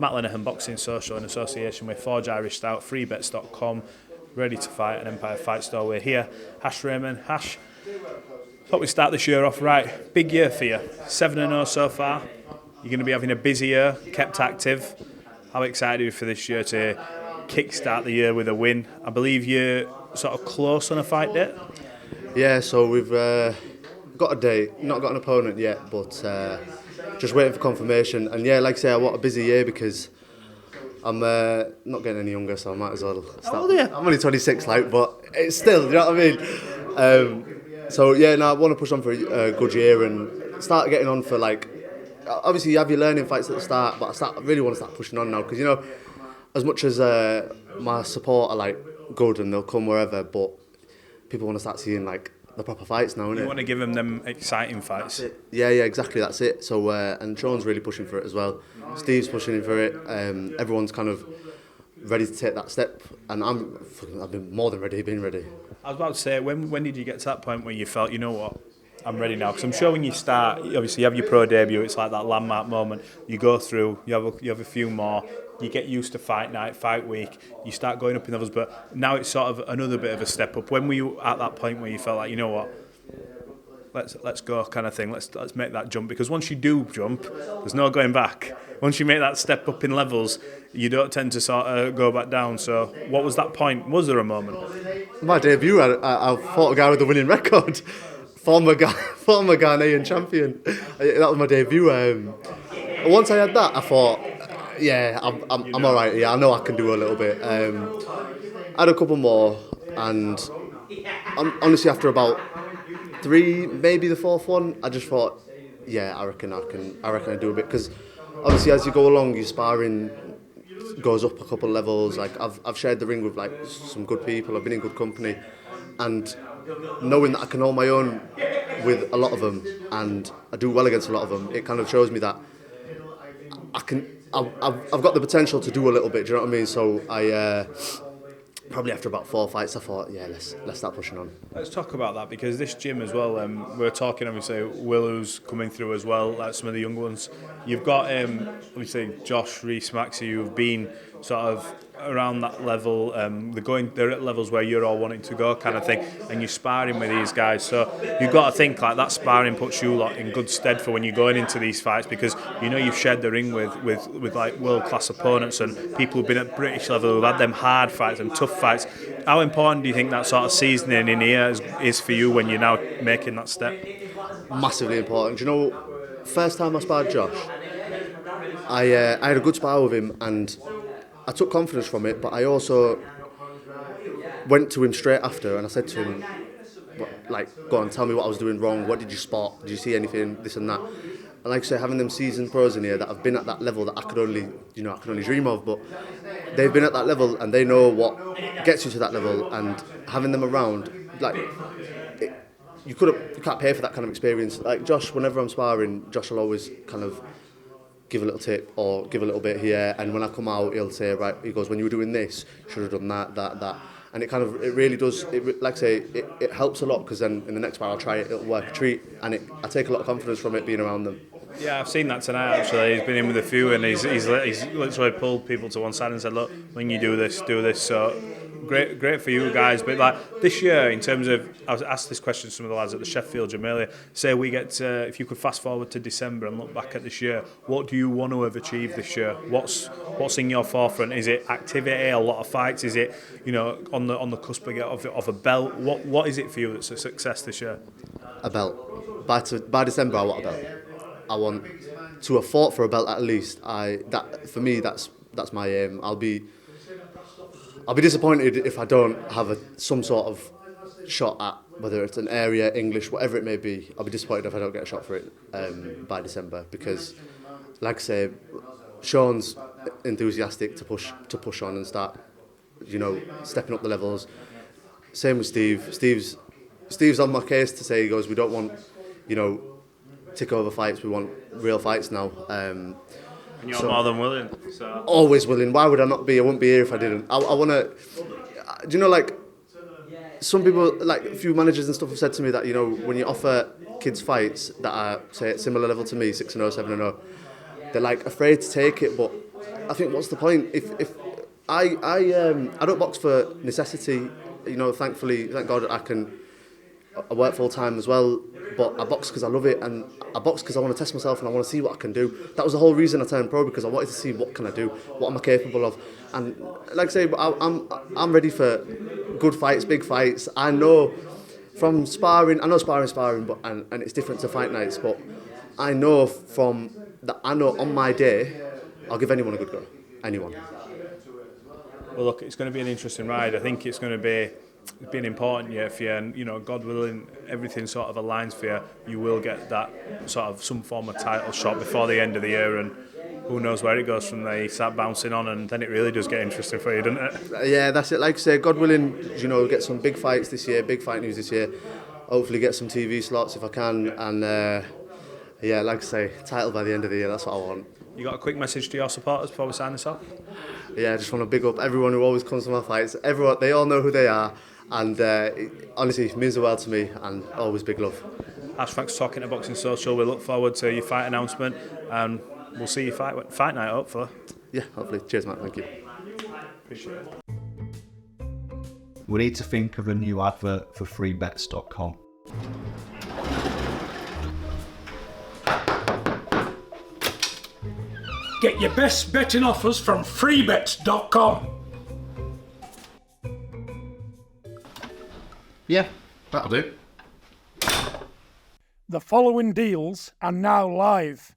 Matt Lenihan Boxing Social in association with Forged Irish Stout, freebets.com, ready to fight an Empire Fight Store. We're here. Hash Rehman. Hash, thought we'd start this year off right. Big year for you. 7-0 so far. You're going to be having a busy year, kept active. How excited are you for this year to kick-start the year with a win? I believe you're sort of close on a fight date? Yeah, so we've got a date, not got an opponent yet, but just waiting for confirmation. And yeah, like I say, I want a busy year because I'm not getting any younger, so I might as well start. How old are you? I'm only 26, but it's still, you know what I mean? So yeah, no, I want to push on for a good year and start getting on for obviously you have your learning fights at the start, but I really want to start pushing on now because, you know, as much as my support are good and they'll come wherever, but people want to start seeing the proper fights now, innit? You want to give them exciting fights. Yeah, exactly, that's it. So and Sean's really pushing for it as well. Steve's pushing for it. Everyone's kind of ready to take that step, and I've been more than ready, been ready. I was about to say, when did you get to that point where you felt, you know what, I'm ready now? Because I'm sure when you start, obviously you have your pro debut, it's like that landmark moment. You go through, you have a few more, you get used to fight night, fight week, you start going up in levels, but now it's sort of another bit of a step up. When were you at that point where you felt like, you know what, let's go kind of thing, let's make that jump? Because once you do jump, there's no going back. Once you make that step up in levels, you don't tend to sort of go back down. So what was that point? Was there a moment? My debut, I fought a guy with a winning record. Former Ghanaian champion. That was my debut. Once I had that, I thought, yeah, I'm all right. Yeah, I know I can do a little bit. I had a couple more, and honestly, after about 3, maybe the 4th one, I just thought, yeah, I reckon I do a bit, because obviously as you go along, your sparring goes up a couple of levels. I've shared the ring with some good people. I've been in good company, and knowing that I can hold my own with a lot of them and I do well against a lot of them, it kind of shows me that I've got the potential to do a little bit, do you know what I mean? So I probably after about 4 fights I thought, yeah, let's start pushing on. Let's talk about that, because this gym as well, we're talking obviously Willow's coming through as well, like some of the young ones. You've got obviously Josh, Reese, Maxi, who've been sort of around that level, they're at levels where you're all wanting to go kind of thing, and you're sparring with these guys, so you've got to think that sparring puts you lot in good stead for when you're going into these fights, because you know you've shared the ring with world class opponents and people who've been at British level, who've had them hard fights and tough fights. How important do you think that sort of seasoning in here is for you when you're now making that step? Massively important. Do you know, first time I sparred Josh, I had a good spar with him and I took confidence from it, but I also went to him straight after and I said to him, go on, tell me what I was doing wrong, what did you spot, did you see anything, this and that. And like I say, having them seasoned pros in here that have been at that level that I could only dream of, but they've been at that level and they know what gets you to that level, and having them around, you can't pay for that kind of experience. Like Josh, whenever I'm sparring, Josh will always kind of give a little tip or give a little bit here, and when I come out he'll say, right, he goes, when you were doing this, you should have done that, and it really does, like I say, it helps a lot, because then in the next part I'll try it, it'll work a treat, and I take a lot of confidence from it being around them. Yeah, I've seen that tonight actually. He's been in with a few and he's literally pulled people to one side and said, look, when you do this, so great for you guys. But this year, in terms of, I was asked this question to some of the lads at the Sheffield gym earlier, say we get if you could fast forward to December and look back at this year, what do you want to have achieved this year? What's in your forefront? Is it activity, a lot of fights? Is it, on the cusp of a belt? What is it for you that's a success this year? A belt. By December I want a belt. I want to have fought for a belt at least. For me, that's my aim. I'll be disappointed if I don't have some sort of shot at, whether it's an area, English, whatever it may be. I'll be disappointed if I don't get a shot for it by December, because, like I say, Sean's enthusiastic to push on and start, stepping up the levels. Same with Steve. Steve's on my case to say, he goes, we don't want, tick over fights, we want real fights now. And you're more than willing. So. Always willing. Why would I not be? I wouldn't be here if I didn't. I want to, some people, a few managers and stuff have said to me that, when you offer kids fights that are, say, at similar level to me, 6-0, 7-0, they're afraid to take it, but I think what's the point? If I don't box for necessity, you know. Thankfully, thank God, I work full time as well. But I box because I love it, and I box because I want to test myself and I want to see what I can do. That was the whole reason I turned pro, because I wanted to see what can I do, what am I capable of. And like I say, I'm ready for good fights, big fights. I know from sparring, but and it's different to fight nights. But I know on my day, I'll give anyone a good go, anyone. Well, look, it's going to be an interesting ride. I think it's going to be been important year for you, and you know, God willing, everything sort of aligns for you. You will get that sort of some form of title shot before the end of the year, and who knows where it goes from there. You start bouncing on, and then it really does get interesting for you, doesn't it? Yeah, that's it. Like I say, God willing, you know, get some big fights this year, big fight news this year. Hopefully, get some TV slots if I can, and yeah, like I say, title by the end of the year. That's what I want. You got a quick message to your supporters before we sign this off? Yeah, I just want to big up everyone who always comes to my fights. Everyone, they all know who they are. And honestly, it means the world to me, and always big love. Ash, thanks for talking to Boxing Social. We look forward to your fight announcement, and we'll see you fight night, hopefully. Yeah, hopefully. Cheers, Matt. Thank you. Appreciate it. We need to think of a new advert for freebets.com. Get your best betting offers from freebets.com. Yeah, that'll do. The following deals are now live.